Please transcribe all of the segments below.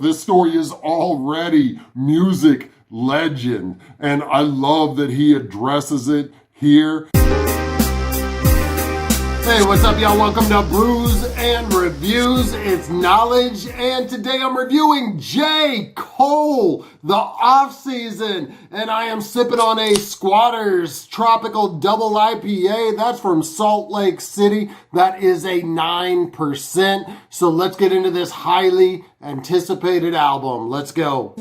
This story is already music legend, and I love that he addresses it here. Hey, what's up, y'all? Welcome to Brews and Reviews. It's Knowledge, and today I'm reviewing J. Cole, the off-season, and I am sipping on a Squatters Tropical Double IPA. That's from Salt Lake City. That is a 9%. So let's get into this highly anticipated album. Let's go.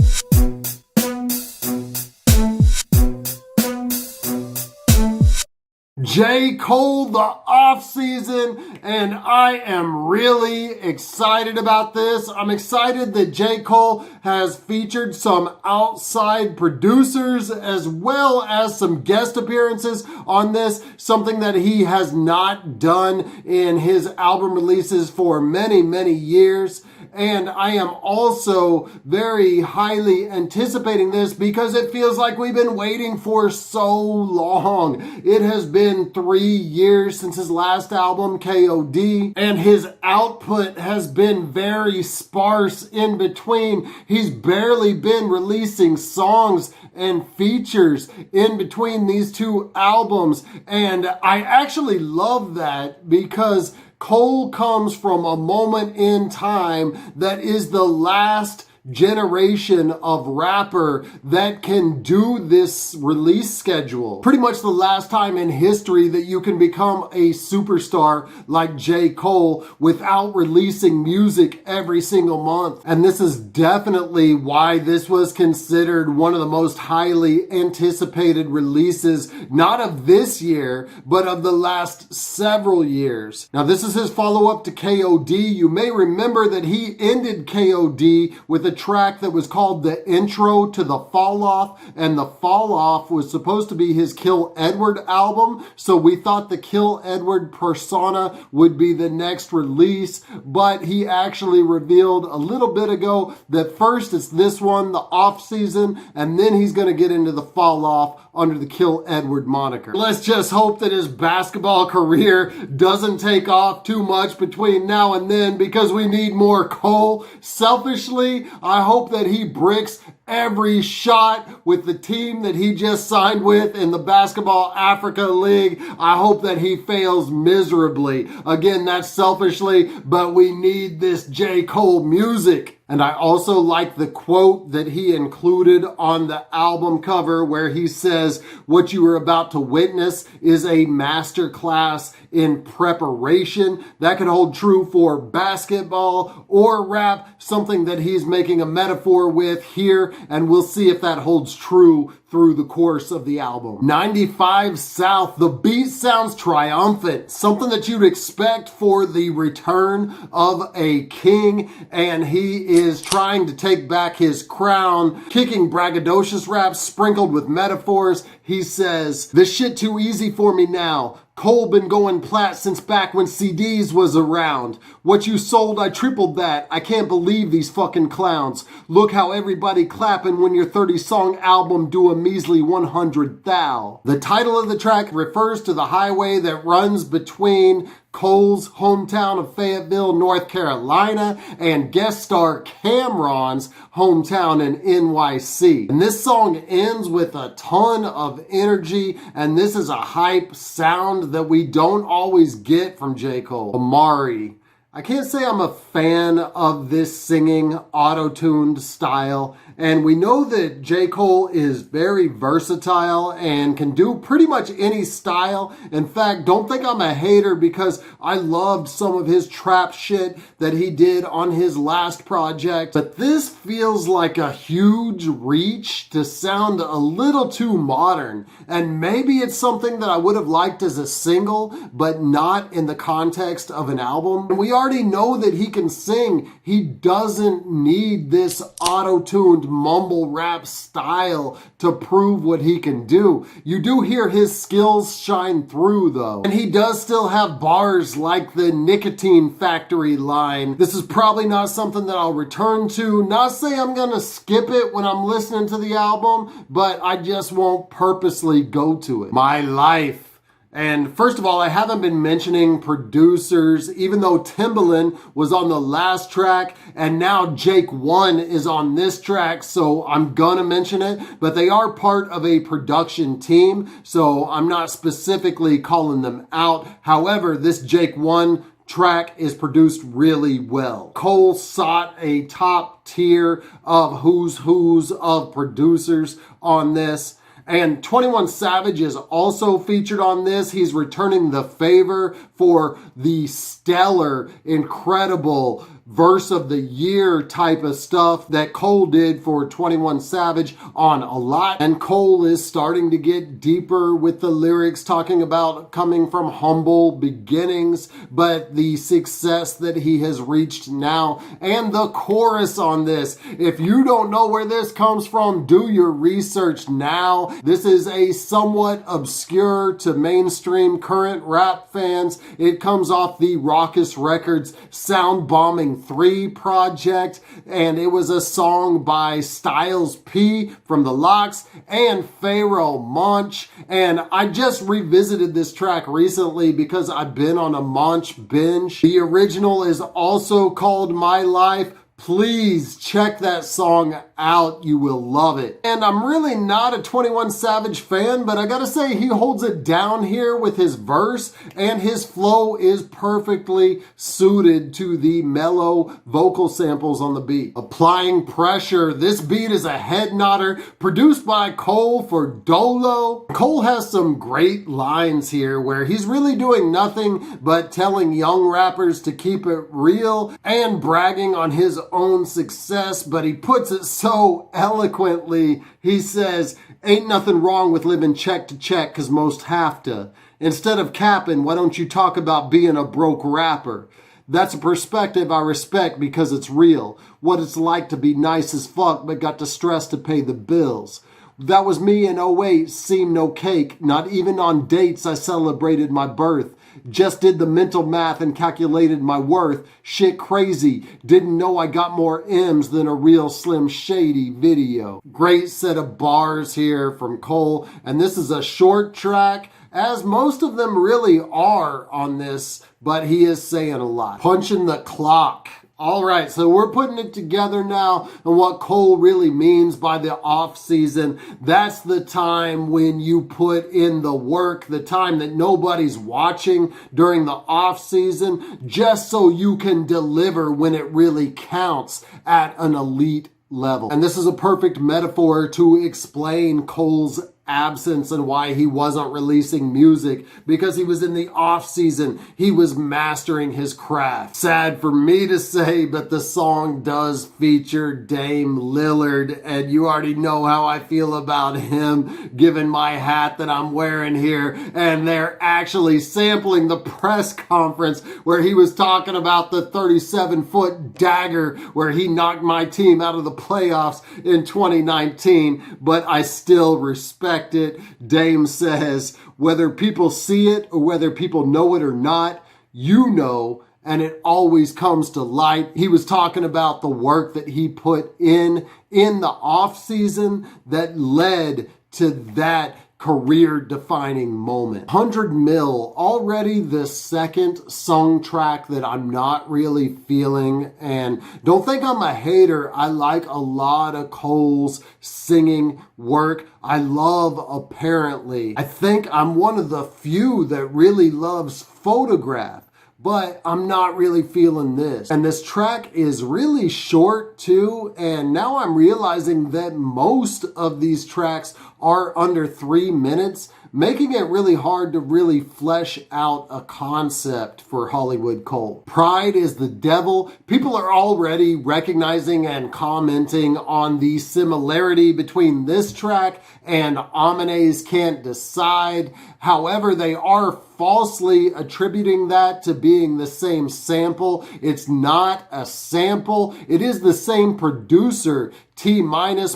J. Cole, the off-season, and I am really excited about this. I'm excited that J. Cole has featured some outside producers as well as some guest appearances on this, something that he has not done in his album releases for many, many years. And I am also very highly anticipating this because it feels like we've been waiting for so long. It has been 3 years since his last album, K.O.D, and his output has been very sparse in between. He's barely been releasing songs and features in between these two albums. And I actually love that because Cole comes from a moment in time that is the last generation of rapper that can do this release schedule. Pretty much the last time in history that you can become a superstar like J. Cole without releasing music every single month. And this is definitely why this was considered one of the most highly anticipated releases, not of this year, but of the last several years. Now, this is his follow-up to K.O.D. You may remember that he ended K.O.D. with a track that was called the intro to the Fall Off, and the Fall Off was supposed to be his Kill Edward album, so we thought the Kill Edward persona would be the next release, but he actually revealed a little bit ago that first it's this one, the off season, and then he's going to get into the Fall Off under the Kill Edward moniker. Let's just hope that his basketball career doesn't take off too much between now and then because we need more Cole. Selfishly, I hope that he bricks every shot with the team that he just signed with in the Basketball Africa League. I hope that he fails miserably. Again, that's selfishly, but we need this J. Cole music. And I also like the quote that he included on the album cover where he says, "What you are about to witness is a masterclass in preparation." That could hold true for basketball or rap, something that he's making a metaphor with here, and we'll see if that holds true through the course of the album. 95 South, the beat sounds triumphant, something that you'd expect for the return of a king, and he is trying to take back his crown, kicking braggadocious raps sprinkled with metaphors. He says, "This shit too easy for me now. Cole been going plat since back when CDs was around. What you sold, I tripled that. I can't believe these fucking clowns. Look how everybody clapping when your 30-song album do a measly 100 thou." The title of the track refers to the highway that runs between Cole's hometown of Fayetteville, North Carolina, and guest star Cameron's hometown in NYC. And this song ends with a ton of energy, and this is a hype sound that we don't always get from J. Cole. Amari. I can't say I'm a fan of this singing auto-tuned style, and we know that J. Cole is very versatile and can do pretty much any style. In fact, don't think I'm a hater because I loved some of his trap shit that he did on his last project, but this feels like a huge reach to sound a little too modern, and maybe it's something that I would have liked as a single, but not in the context of an album. And we already know that he can sing. He doesn't need this auto-tuned mumble rap style to prove what he can do. You do hear his skills shine through though. And he does still have bars like the Nicotine Factory line. This is probably not something that I'll return to. Not say I'm gonna skip it when I'm listening to the album, but I just won't purposely go to it. My life And first of all, I haven't been mentioning producers, even though Timbaland was on the last track and now Jake One is on this track, so I'm gonna mention it, but they are part of a production team, so I'm not specifically calling them out. However, this Jake One track is produced really well. Cole sought a top tier of who's of producers on this. And 21 Savage is also featured on this. He's returning the favor for the stellar, incredible verse of the year type of stuff that Cole did for 21 Savage on A Lot. And Cole is starting to get deeper with the lyrics, talking about coming from humble beginnings, but the success that he has reached now. And the chorus on this, if you don't know where this comes from, do your research now. This is a somewhat obscure to mainstream current rap fans. It comes off the Raucous Records Sound Bombing 3 project, and it was a song by Styles P from the Locks and Pharaoh Monch. And I just revisited this track recently because I've been on a Monch binge. The original is also called My Life. Please check that song out. You will love it. And I'm really not a 21 Savage fan, but I gotta say he holds it down here with his verse, and his flow is perfectly suited to the mellow vocal samples on the beat. Applying Pressure. This beat is a head nodder, produced by Cole for Dolo. Cole has some great lines here where he's really doing nothing but telling young rappers to keep it real and bragging on his own success, but he puts it so eloquently. He says, ain't nothing wrong with living check to check, cause most have to. Instead of capping, why don't you talk about being a broke rapper? That's a perspective I respect because it's real. What it's like to be nice as fuck but got to stress to pay the bills. That was me in '08, seemed no cake. Not even on dates I celebrated my birth. Just did the mental math and calculated my worth. Shit crazy. Didn't know I got more M's than a real Slim Shady video. Great set of bars here from Cole. And this is a short track, as most of them really are on this, but he is saying a lot. Punching the clock. All right, so we're putting it together now and what Cole really means by the off season. That's the time when you put in the work, the time that nobody's watching during the off season, just so you can deliver when it really counts at an elite level. And this is a perfect metaphor to explain Cole's absence and why he wasn't releasing music, because he was in the off season. He was mastering his craft. Sad for me to say, but the song does feature Dame Lillard, and you already know how I feel about him, given my hat that I'm wearing here. And they're actually sampling the press conference where he was talking about the 37-foot dagger where he knocked my team out of the playoffs in 2019, but I still respect it. Dame says, whether people see it or whether people know it or not, you know, and it always comes to light. He was talking about the work that he put in the off season that led to that career-defining moment. 100 Mil, already the second song track that I'm not really feeling, and don't think I'm a hater. I like a lot of Cole's singing work. I love Apparently. I think I'm one of the few that really loves Photograph, but I'm not really feeling this. And this track is really short too, and now I'm realizing that most of these tracks are under 3 minutes, making it really hard to really flesh out a concept for Hollywood Cole. Pride is the Devil. People are already recognizing and commenting on the similarity between this track and Aminé's Can't Decide. However, they are falsely attributing that to being the same sample. It's not a sample. It is the same producer. T-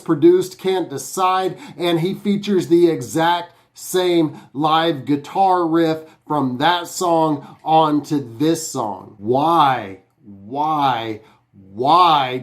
produced Can't Decide, and he features the exact same live guitar riff from that song onto this song. Why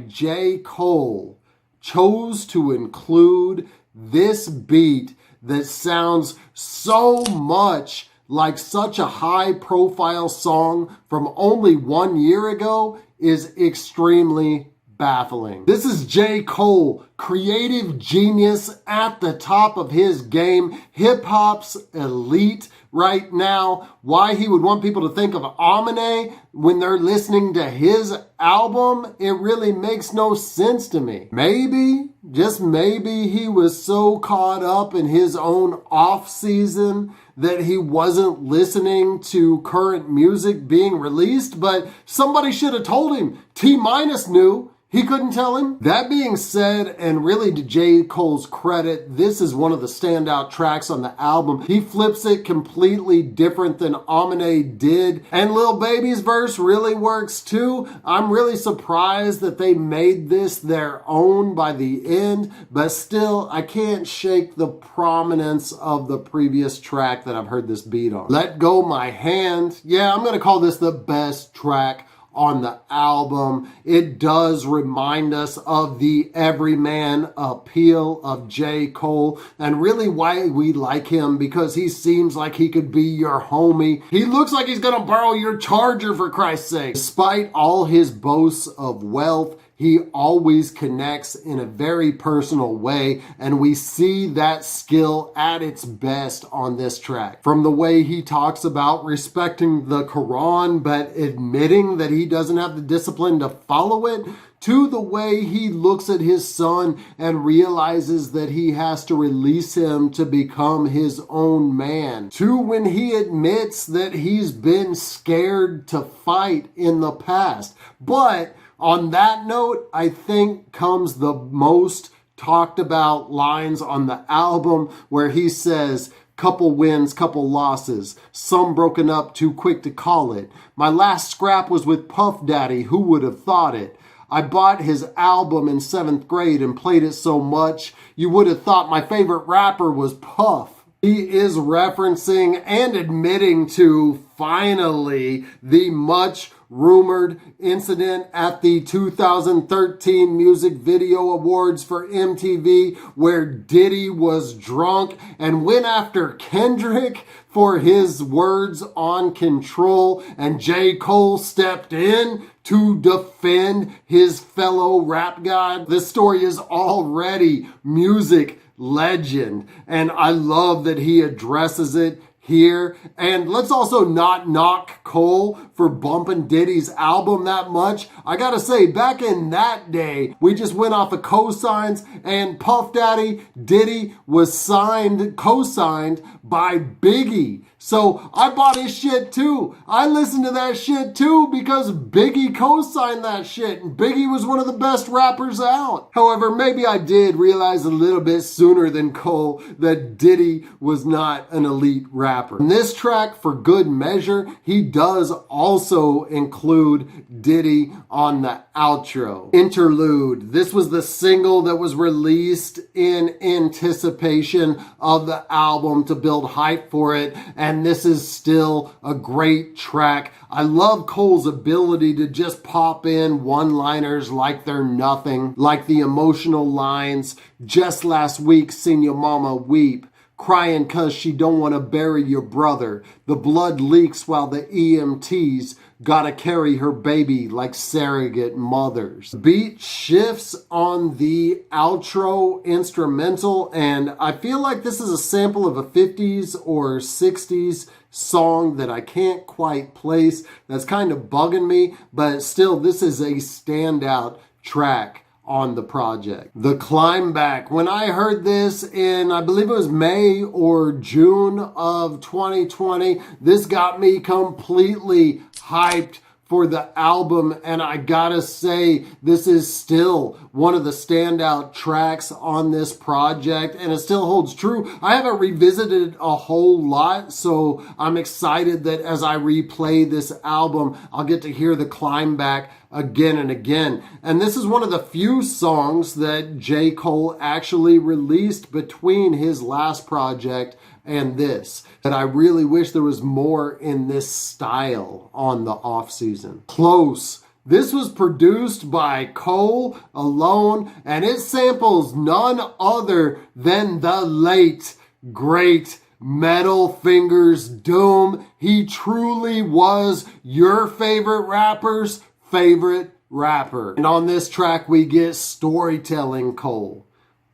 J. Cole chose to include this beat that sounds so much like such a high-profile song from only 1 year ago is extremely baffling. This is J. Cole, creative genius at the top of his game, hip-hop's elite right now. Why he would want people to think of Amine when they're listening to his album, it really makes no sense to me. Maybe, just maybe, he was so caught up in his own off season that he wasn't listening to current music being released, but somebody should have told him. T-Minus knew. He couldn't tell him. That being said, and really to J. Cole's credit, this is one of the standout tracks on the album. He flips it completely different than Amine did. And Lil Baby's verse really works too. I'm really surprised that they made this their own by the end, but still, I can't shake the prominence of the previous track that I've heard this beat on. Let.go.my.hand. Yeah, I'm gonna call this the best track on the album. It does remind us of the everyman appeal of J. Cole and really why we like him, because he seems like he could be your homie. He looks like he's gonna borrow your charger, for Christ's sake. Despite all his boasts of wealth, he always connects in a very personal way, and we see that skill at its best on this track. From the way he talks about respecting the Quran but admitting that he doesn't have the discipline to follow it, to the way he looks at his son and realizes that he has to release him to become his own man, to when he admits that he's been scared to fight in the past. But on that note, I think comes the most talked about lines on the album, where he says, couple wins, couple losses, some broken up, too quick to call it. My last scrap was with Puff Daddy, who would have thought it? I bought his album in 7th grade and played it so much, you would have thought my favorite rapper was Puff. He is referencing and admitting to, finally, the much rumored incident at the 2013 Music Video Awards for MTV, where Diddy was drunk and went after Kendrick for his words on Control, and J. Cole stepped in to defend his fellow rap god. This story is already music legend, and I love that he addresses it here. And let's also not knock Cole for bumping Diddy's album that much. I gotta say, back in that day, we just went off of cosigns, and Puff Daddy, Diddy was co-signed by Biggie. So I bought his shit too. I listened to that shit too because Biggie co-signed that shit, and Biggie was one of the best rappers out. However, maybe I did realize a little bit sooner than Cole that Diddy was not an elite rapper. In this track, for good measure, he does also include Diddy on the outro. Interlude. This was the single that was released in anticipation of the album to build hype for it, and this is still a great track. I love Cole's ability to just pop in one-liners like they're nothing, like the emotional lines, just last week seen your mama weep, crying cause she don't want to bury your brother, the blood leaks while the EMTs gotta carry her baby like surrogate mothers. Beat shifts on the outro instrumental, and I feel like this is a sample of a 50s or 60s song that I can't quite place. That's kind of bugging me, but still, this is a standout track on the project. The Climb Back. When I heard this in, I believe it was May or June of 2020, this got me completely hyped for the album, and I gotta say, this is still one of the standout tracks on this project, and it still holds true. I haven't revisited it a whole lot, so I'm excited that as I replay this album, I'll get to hear the Climb Back again and again. And this is one of the few songs that J. Cole actually released between his last project and this, that I really wish there was more in this style on the off season. Close. This was produced by Cole alone, and it samples none other than the late, great Metal Fingers Doom. He truly was your favorite rapper's favorite rapper. And on this track, we get storytelling Cole,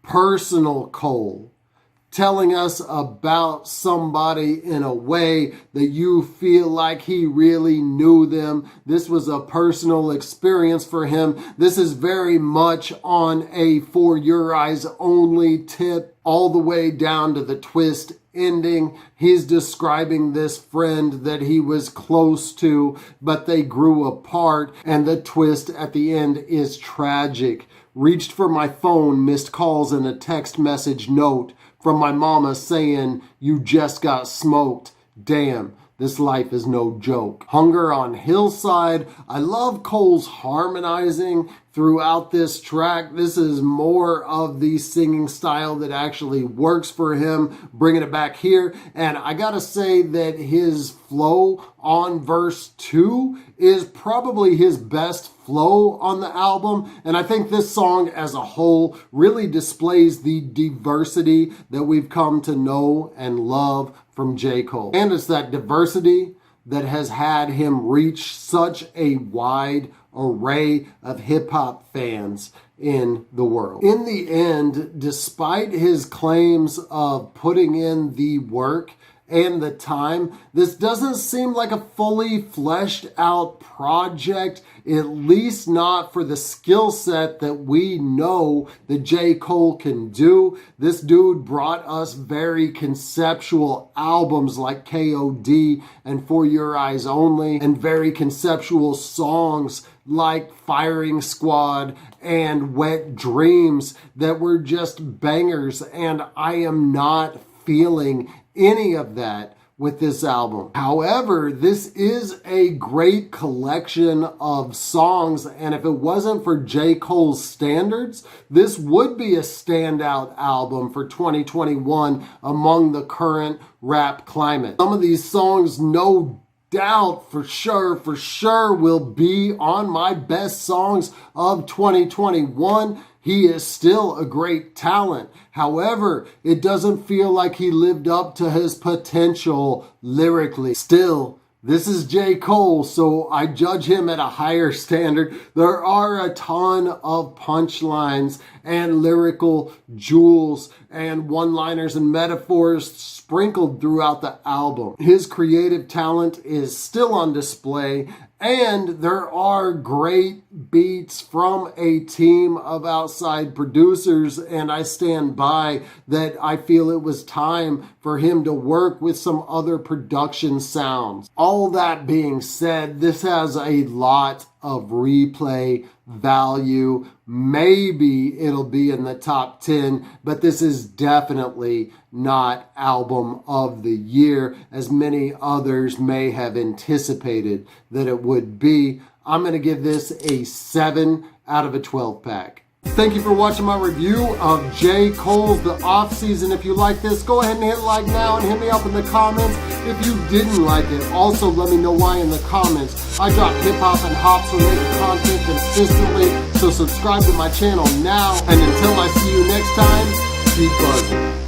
personal Cole, telling us about somebody in a way that you feel like he really knew them. This was a personal experience for him. This is very much on a For Your Eyez Only tip, all the way down to the twist ending. He's describing this friend that he was close to, but they grew apart, and the twist at the end is tragic. Reached for my phone, missed calls and a text message note from my mama saying, "You just got smoked. Damn, this life is no joke." Hungu.on.hillside. I love Cole's harmonizing throughout this track. This is more of the singing style that actually works for him, bringing it back here. And I gotta say that his flow on verse 2 is probably his best flow on the album. And I think this song as a whole really displays the diversity that we've come to know and love from J. Cole. And it's that diversity that has had him reach such a wide array of hip-hop fans in the world. In the end, despite his claims of putting in the work and the time, this doesn't seem like a fully fleshed out project, at least not for the skill set that we know that J. Cole can do. This dude brought us very conceptual albums like K.O.D. and For Your Eyez Only, and very conceptual songs like Firing Squad and Wet Dreams that were just bangers, and I am not feeling any of that with this album. However, this is a great collection of songs, and if it wasn't for J. Cole's standards, this would be a standout album for 2021 among the current rap climate. Some of these songs, no doubt, for sure will be on my best songs of 2021. He is still a great talent. However, it doesn't feel like he lived up to his potential lyrically. Still, this is J. Cole, so I judge him at a higher standard. There are a ton of punchlines and lyrical jewels and one-liners and metaphors sprinkled throughout the album. His creative talent is still on display, and there are great beats from a team of outside producers, and I stand by that. I feel it was time for him to work with some other production sounds. All that being said, this has a lot of replay value. Maybe it'll be in the top 10, but this is definitely not album of the year, as many others may have anticipated that it would be. I'm going to give this a 7 out of a 12 pack. Thank you for watching my review of J. Cole's The Off-Season. If you like this, go ahead and hit like now and hit me up in the comments if you didn't like it. Also, let me know why in the comments. I drop hip-hop and hops related content consistently, so subscribe to my channel now. And until I see you next time, keep buzzing.